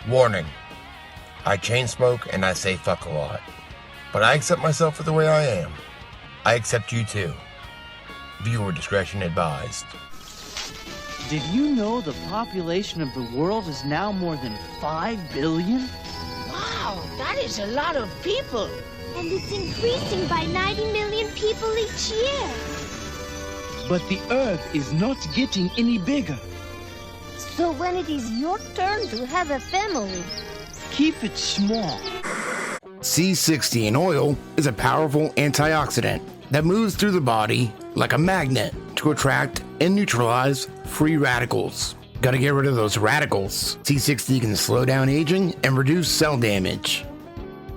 Warning, I chain smoke and I say fuck a lot. But I accept myself for the way I am. I accept you too. Viewer discretion advised. Did you know the population of the world is now more than 5 billion? Wow, that is a lot of people. And it's increasing by 90 million people each year. But the Earth is not getting any bigger. So when it is your turn to have a family, Keep it small. C60 in oil is a powerful antioxidant that moves through the body like a magnet to attract and neutralize free radicals. Gotta get rid of those radicals. C60 can slow down aging and reduce cell damage.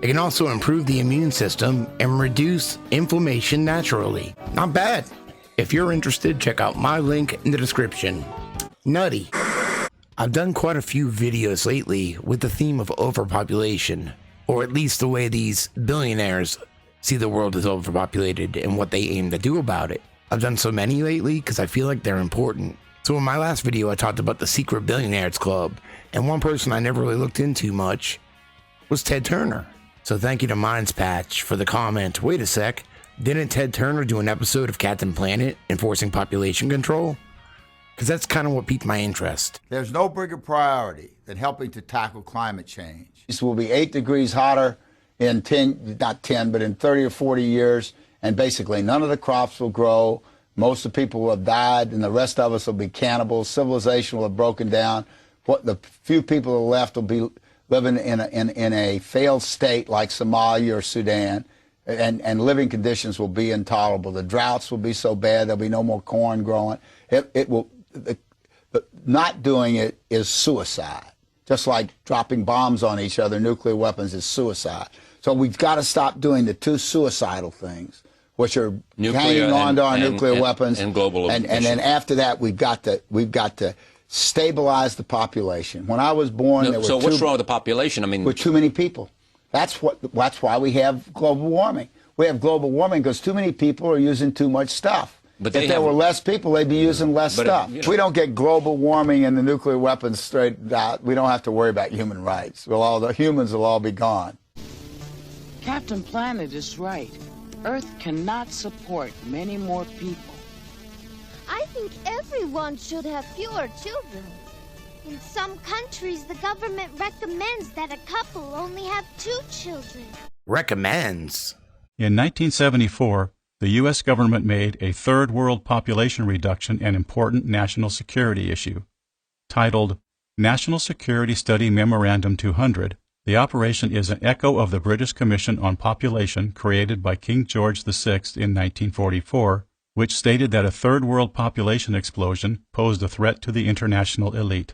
It can also improve the immune system and reduce inflammation naturally. Not bad. If you're interested, check out my link in the description. Nutty. I've done quite a few videos lately with the theme of overpopulation, or at least the way these billionaires see the world as overpopulated and what they aim to do about it. I've done so many lately because I feel like they're important. So in my last video, I talked about the secret billionaires club, and one person I never really looked into much was Ted Turner. So thank you to Mindspatch for the comment, wait a sec, didn't Ted Turner do an episode of Captain Planet enforcing population control? Because that's kind of what piqued my interest. There's no bigger priority than helping to tackle climate change. This will be 8 degrees hotter in 30 or 40 years, and basically none of the crops will grow. Most of the people will have died, and the rest of us will be cannibals. Civilization will have broken down. What the few people who are left will be living in a failed state like Somalia or Sudan, and living conditions will be intolerable. The droughts will be so bad there'll be no more corn growing. Not doing it is suicide. Just like dropping bombs on each other, nuclear weapons is suicide. So we've got to stop doing the two suicidal things, which are hanging on to our nuclear weapons and global and then after that we've got to stabilize the population. When I was born, there were so what's wrong with the population? I mean, with too many people. That's why we have global warming. We have global warming because too many people are using too much stuff. But if there were less people, they'd be using less stuff. If we don't get global warming and the nuclear weapons straightened out, we don't have to worry about human rights. The humans will all be gone. Captain Planet is right. Earth cannot support many more people. I think everyone should have fewer children. In some countries, the government recommends that a couple only have 2 children. Recommends? In 1974, the U.S. government made a third world population reduction an important national security issue. Titled National Security Study Memorandum 200, the operation is an echo of the British Commission on Population created by King George VI in 1944, which stated that a third world population explosion posed a threat to the international elite.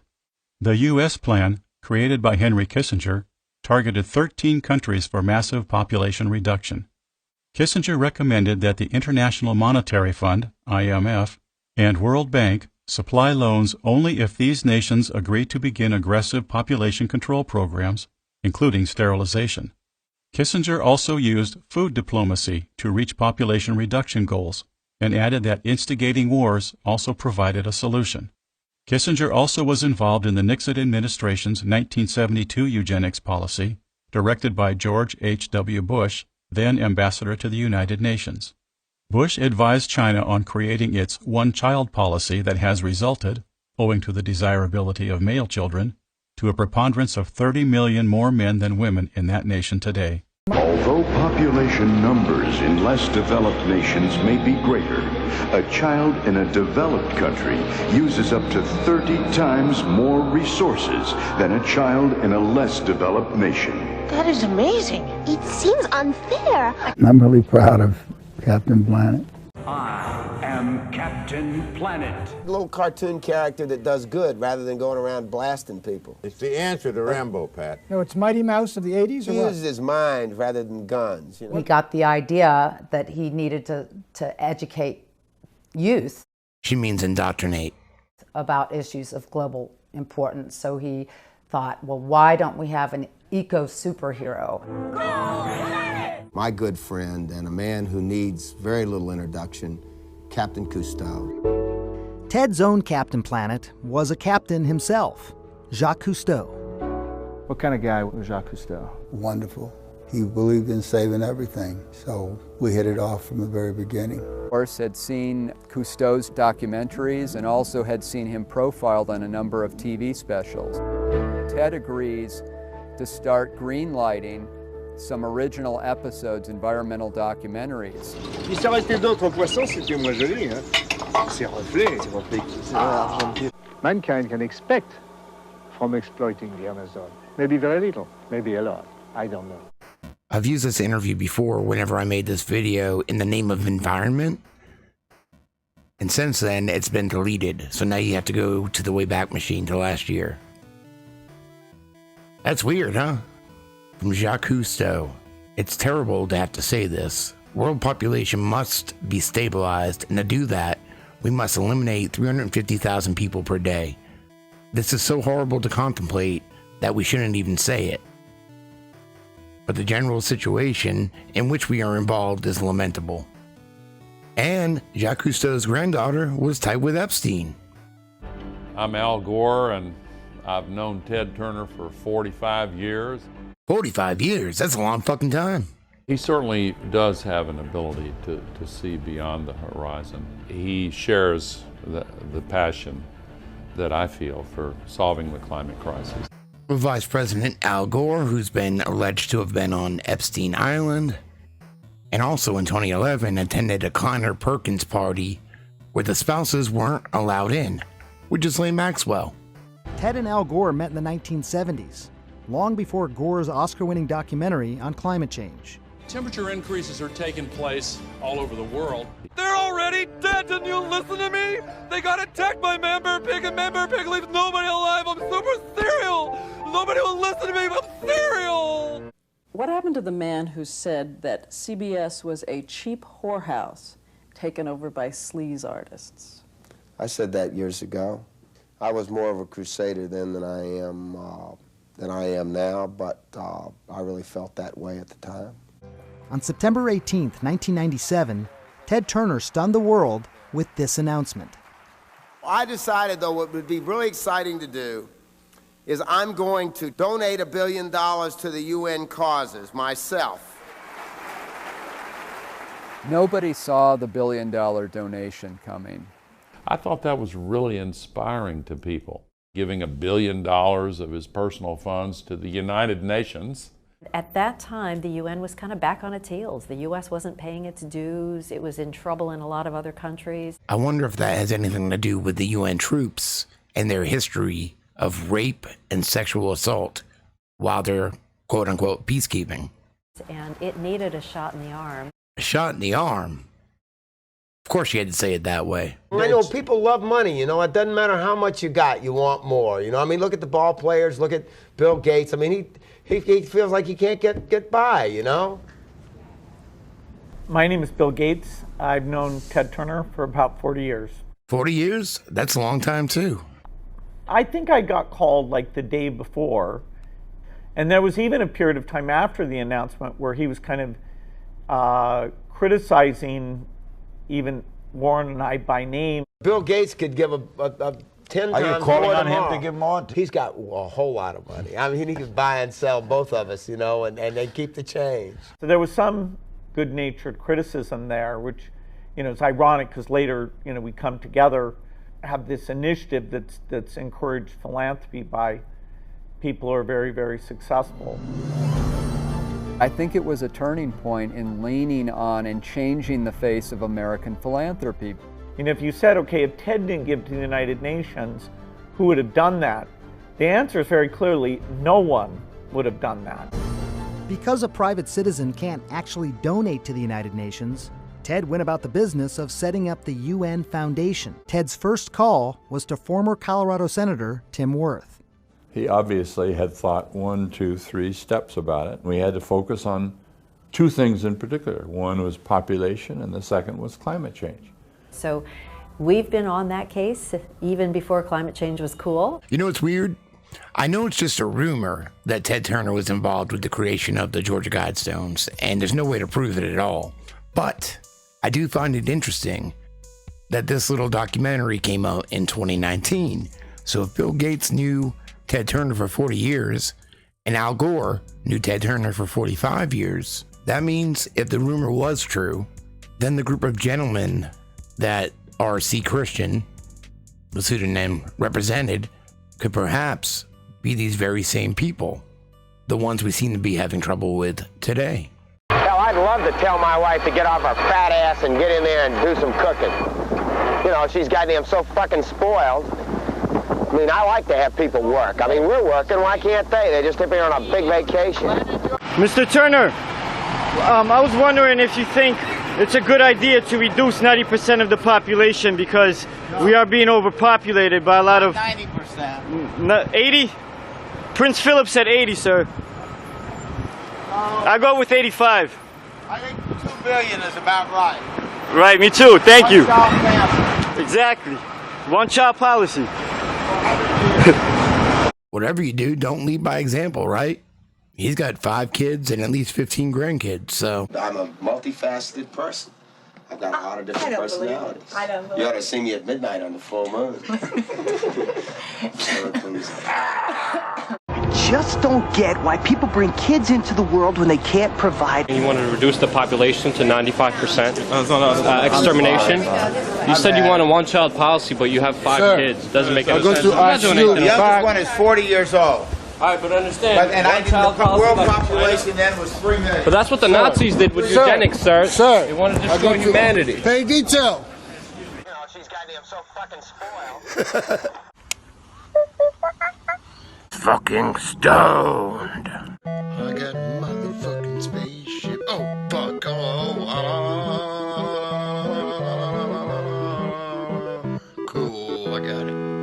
The U.S. plan, created by Henry Kissinger, targeted 13 countries for massive population reduction. Kissinger recommended that the International Monetary Fund, IMF, and World Bank supply loans only if these nations agree to begin aggressive population control programs, including sterilization. Kissinger also used food diplomacy to reach population reduction goals, and added that instigating wars also provided a solution. Kissinger also was involved in the Nixon administration's 1972 eugenics policy, directed by George H.W. Bush, then ambassador to the United Nations. Bush advised China on creating its one-child policy that has resulted, owing to the desirability of male children, to a preponderance of 30 million more men than women in that nation today. Although population numbers in less developed nations may be greater, a child in a developed country uses up to 30 times more resources than a child in a less developed nation. That is amazing. It seems unfair. I'm really proud of Captain Planet. I am Captain Planet. A little cartoon character that does good rather than going around blasting people. It's the answer to Rambo, Pat. No, it's Mighty Mouse of the 80s, or He what? uses his mind rather than guns. You know? He got the idea that he needed to educate youth. She means indoctrinate. About issues of global importance. So he thought, well, why don't we have an eco-superhero? My good friend and a man who needs very little introduction, Captain Cousteau. Ted's own Captain Planet was a captain himself, Jacques Cousteau. What kind of guy was Jacques Cousteau? Wonderful. He believed in saving everything, so we hit it off from the very beginning. Of course, had seen Cousteau's documentaries and also had seen him profiled on a number of TV specials. Ted agrees to start greenlighting some original episodes, environmental documentaries. Il s'est resté d'autres poissons, c'était moins joli, hein. Ces reflets, Mankind can expect from exploiting the Amazon. Maybe very little, maybe a lot. I don't know. I've used this interview before whenever I made this video in the name of environment. And since then, it's been deleted. So now you have to go to the Wayback Machine to last year. That's weird, huh? From Jacques Cousteau. It's terrible to have to say this. World population must be stabilized, and to do that, we must eliminate 350,000 people per day. This is so horrible to contemplate that we shouldn't even say it. But the general situation in which we are involved is lamentable. And Jacques Cousteau's granddaughter was tight with Epstein. I'm Al Gore, and I've known Ted Turner for 45 years. 45 years? That's a long fucking time. He certainly does have an ability to see beyond the horizon. He shares the passion that I feel for solving the climate crisis. Vice President Al Gore, who's been alleged to have been on Epstein Island, and also in 2011 attended a Kleiner Perkins party where the spouses weren't allowed in, with Ghislaine Maxwell. Ted and Al Gore met in the 1970s, long before Gore's Oscar-winning documentary on climate change. Temperature increases are taking place all over the world. They're already dead, didn't you listen to me? They got attacked by Member Pig, and Member Pig leaves nobody alive. I'm super serial. Nobody will listen to me, but I'm serial. What happened to the man who said that CBS was a cheap whorehouse taken over by sleaze artists? I said that years ago. I was more of a crusader then than I am now, but I really felt that way at the time. On September 18th, 1997, Ted Turner stunned the world with this announcement. I decided, though, what would be really exciting to do is I'm going to donate $1 billion to the UN causes myself. Nobody saw the $1 billion donation coming. I thought that was really inspiring to people, giving $1 billion of his personal funds to the United Nations. At that time, the UN was kind of back on its heels. The U.S. wasn't paying its dues. It was in trouble in a lot of other countries. I wonder if that has anything to do with the UN troops and their history of rape and sexual assault while they're quote-unquote peacekeeping. And it needed a shot in the arm. A shot in the arm? Of course you had to say it that way. I know people love money, you know. It doesn't matter how much you got, you want more. You know, I mean, look at the ball players, look at Bill Gates. I mean, he feels like he can't get by, you know? My name is Bill Gates. I've known Ted Turner for about 40 years. 40 years? That's a long time, too. I think I got called like the day before. And there was even a period of time after the announcement where he was kind of criticizing even Warren and I by name. Bill Gates could give a 10 Are times you calling more on tomorrow. him to give more? He's got a whole lot of money. I mean, he could buy and sell both of us, you know, and they keep the change. So there was some good-natured criticism there, which, you know, it's ironic because later, you know, we come together, have this initiative that's encouraged philanthropy by people who are very, very successful. I think it was a turning point in leaning on and changing the face of American philanthropy. You know, if you said, okay, if Ted didn't give to the United Nations, who would have done that? The answer is very clearly, no one would have done that. Because a private citizen can't actually donate to the United Nations, Ted went about the business of setting up the UN Foundation. Ted's first call was to former Colorado Senator Tim Wirth. He obviously had thought 1, 2, 3 steps about it. We had to focus on two things in particular. One was population, and the second was climate change. So we've been on that case even before climate change was cool. You know what's weird? I know it's just a rumor that Ted Turner was involved with the creation of the Georgia Guidestones, and there's no way to prove it at all. But I do find it interesting that this little documentary came out in 2019. So if Bill Gates knew Ted Turner for 40 years and Al Gore knew Ted Turner for 45 years. That means if the rumor was true, then the group of gentlemen that R.C. Christian, the pseudonym represented, could perhaps be these very same people, the ones we seem to be having trouble with today. Hell, I'd love to tell my wife to get off her fat ass and get in there and do some cooking. You know, she's goddamn so fucking spoiled. I mean, I like to have people work. I mean, we're working, why can't they? They're just here on a big vacation. Mr. Turner, I was wondering if you think it's a good idea to reduce 90% of the population because we are being overpopulated by a lot of... 90%. 80? Prince Philip said 80, sir. I go with 85. I think 2 billion is about right. Right, me too. Thank you. Exactly. One-child policy. Whatever you do, don't lead by example, right? He's got 5 kids and at least 15 grandkids, so... I'm a multifaceted person. I've got a lot of different personalities. You ought to see me at midnight on the full moon. I just don't get why people bring kids into the world when they can't provide. You wanted to reduce the population to 95%. Extermination. You said you want a one-child policy, but you have 5 kids. Doesn't make any sense. The youngest one is 40 years old. All right, but understand. The world population then was 3 million. But that's what the Nazis did with eugenics, sir. They wanted to destroy humanity. Pay detail. You know, she's goddamn so fucking spoiled. Fucking stoned. I got motherfucking spaceship. Oh, fuck. Oh, cool. I got it.